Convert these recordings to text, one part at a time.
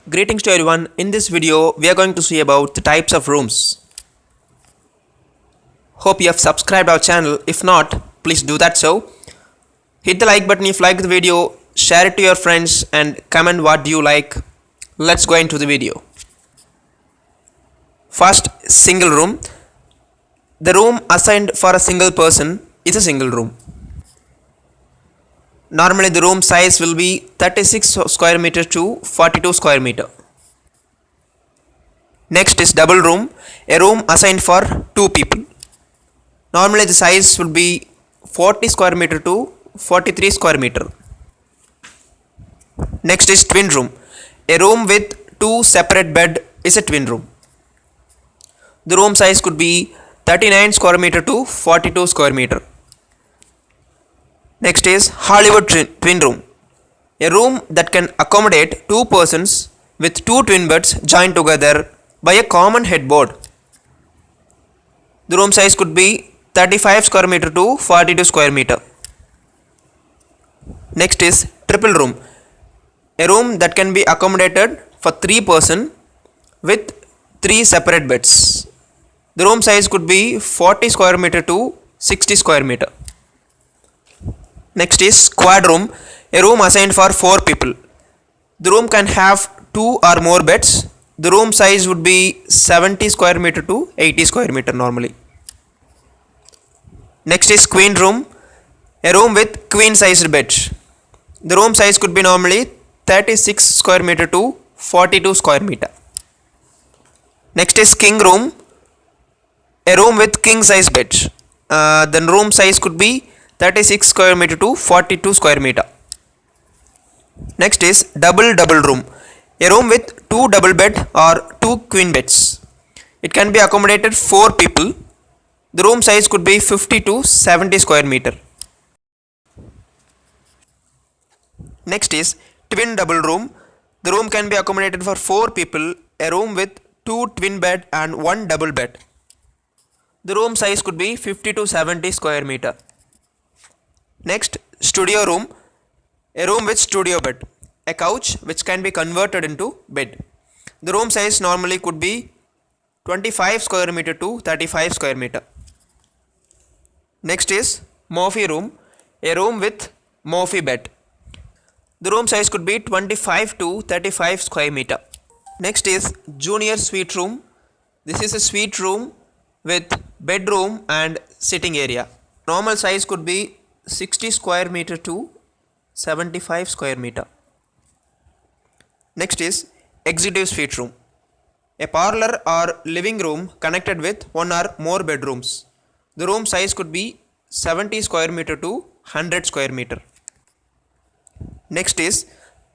Greetings to everyone. In this video, we are going to see about the types of rooms. Hope you have subscribed our channel. If not, please do that so. Hit the like button if you like the video, share it to your friends and comment what do you like. Let's go into the video. First, single room. The room assigned for a single person is a single room. Normally the room size will be 36 square meter to 42 square meter. Next is double room, a room assigned for two people. Normally the size will be 40 square meter to 43 square meter. Next is twin room, a room with two separate bed is a twin room. The room size could be 39 square meter to 42 square meter. Next is Hollywood twin room, a room that can accommodate two persons with two twin beds joined together by a common headboard. The room size could be 35 square meter to 42 square meter. Next is triple room, a room that can be accommodated for three persons with three separate beds. The room size could be 40 square meter to 60 square meter. Next is quad room, a room assigned for four people. The room can have two or more beds. The room size would be 70 square meter to 80 square meter normally. Next is queen room, a room with queen sized bed. The room size could be normally 36 square meter to 42 square meter. Next is king room, a room with king size bed. The room size could be 36 square meter to 42 square meter. Next is double room, a room with two double bed or two queen beds. It can be accommodated four people. The room size could be 50 to 70 square meter. Next is twin double room. The room can be accommodated for four people, a room with two twin bed and one double bed. The room size could be 50 to 70 square meter. Next, studio room, a room with studio bed, a couch which can be converted into bed. The room size normally could be 25 square meter to 35 square meter. Next is Murphy room, a room with Murphy bed. The room size could be 25 to 35 square meter. Next is junior suite room. This is a suite room with bedroom and sitting area. Normal size could be 60 square meter to 75 square meter. Next is executive suite room, a parlor or living room connected with one or more bedrooms. The room size could be 70 square meter to 100 square meter. Next is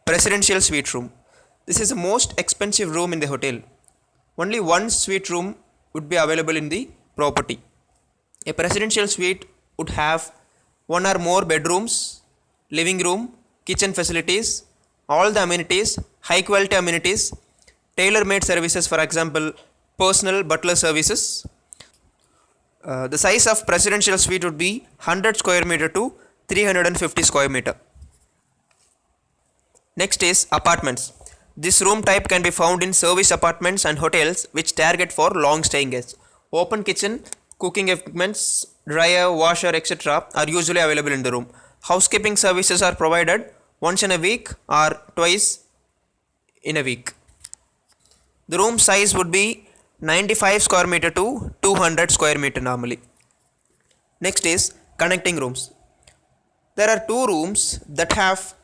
presidential suite room. This is the most expensive room in the hotel. Only one suite room would be available in the property. A presidential suite would have one or more bedrooms, living room, kitchen facilities, all the amenities, high quality amenities, tailor-made services, for example, personal butler services. The size of presidential suite would be 100 square meter to 350 square meter. Next is apartments. This room type can be found in service apartments and hotels which target for long staying guests. Open kitchen, cooking equipments, dryer, washer, etc. are usually available in the room. Housekeeping services are provided once in a week or twice in a week. The room size would be 95 square meter to 200 square meter normally. Next is connecting rooms. There are two rooms that have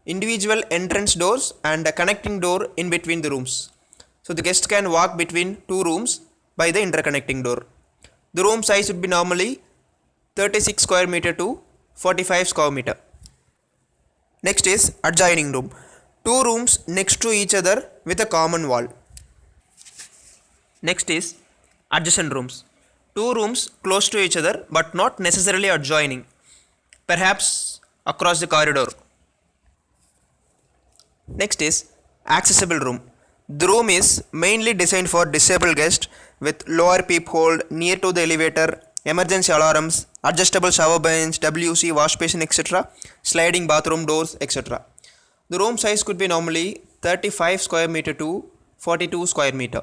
individual entrance doors and a connecting door in between the rooms. So the guest can walk between two rooms by the interconnecting door. The room size would be normally 36 square meter to 45 square meter. Next is adjoining room. Two rooms next to each other with a common wall. Next is adjacent rooms. Two rooms close to each other but not necessarily adjoining, perhaps across the corridor. Next is accessible room. The room is mainly designed for disabled guests with lower peephole near to the elevator, emergency alarms, adjustable shower bench, WC, wash basin, etc., sliding bathroom doors, etc. The room size could be normally 35 square meter to 42 square meter.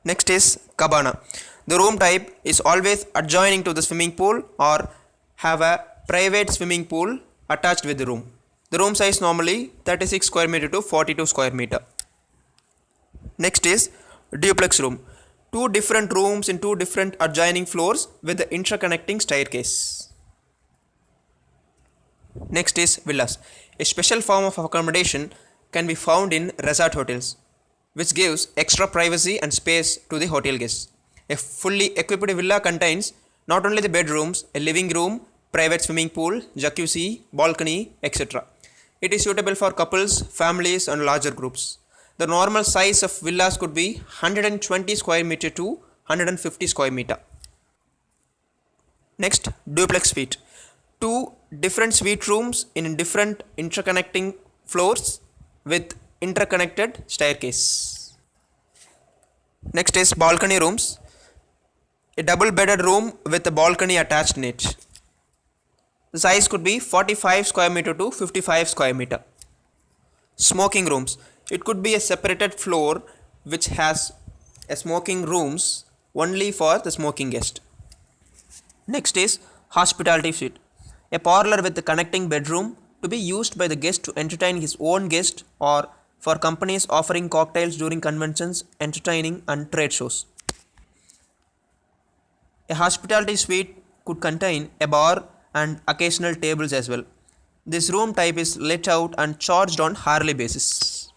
Next is cabana. The room type is always adjoining to the swimming pool or have a private swimming pool attached with the room. The room size normally 36 square meter to 42 square meter. Next is duplex room. Two different rooms in two different adjoining floors with the interconnecting staircase. Next is villas. A special form of accommodation can be found in resort hotels, which gives extra privacy and space to the hotel guests. A fully equipped villa contains not only the bedrooms, a living room, private swimming pool, jacuzzi, balcony, etc. It is suitable for couples, families, and larger groups. The normal size of villas could be 120 square meter to 150 square meter. Next, duplex suite. Two different suite rooms in different interconnecting floors with interconnected staircase. Next is balcony rooms. A double bedded room with a balcony attached in it. The size could be 45 square meter to 55 square meter. Smoking rooms. It could be a separated floor which has a smoking rooms only for the smoking guest. Next is hospitality suite. A parlor with a connecting bedroom to be used by the guest to entertain his own guest or for companies offering cocktails during conventions, entertaining and trade shows. A hospitality suite could contain a bar and occasional tables as well. This room type is let out and charged on hourly basis.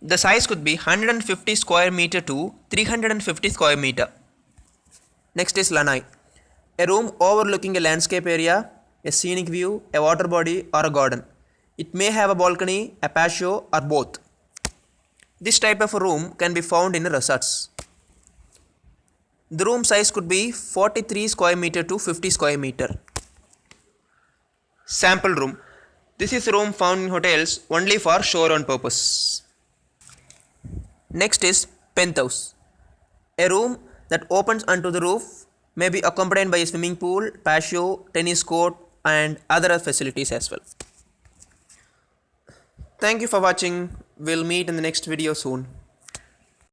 The size could be 150 square meter to 350 square meter. Next is lanai. A room overlooking a landscape area, a scenic view, a water body or a garden. It may have a balcony, a patio or both. This type of a room can be found in resorts. The room size could be 43 square meter to 50 square meter. Sample room. This is a room found in hotels only for show-around purpose. Next is penthouse. A room that opens onto the roof may be accompanied by a swimming pool, patio, tennis court and other facilities as well. Thank you for watching. We'll meet in the next video soon.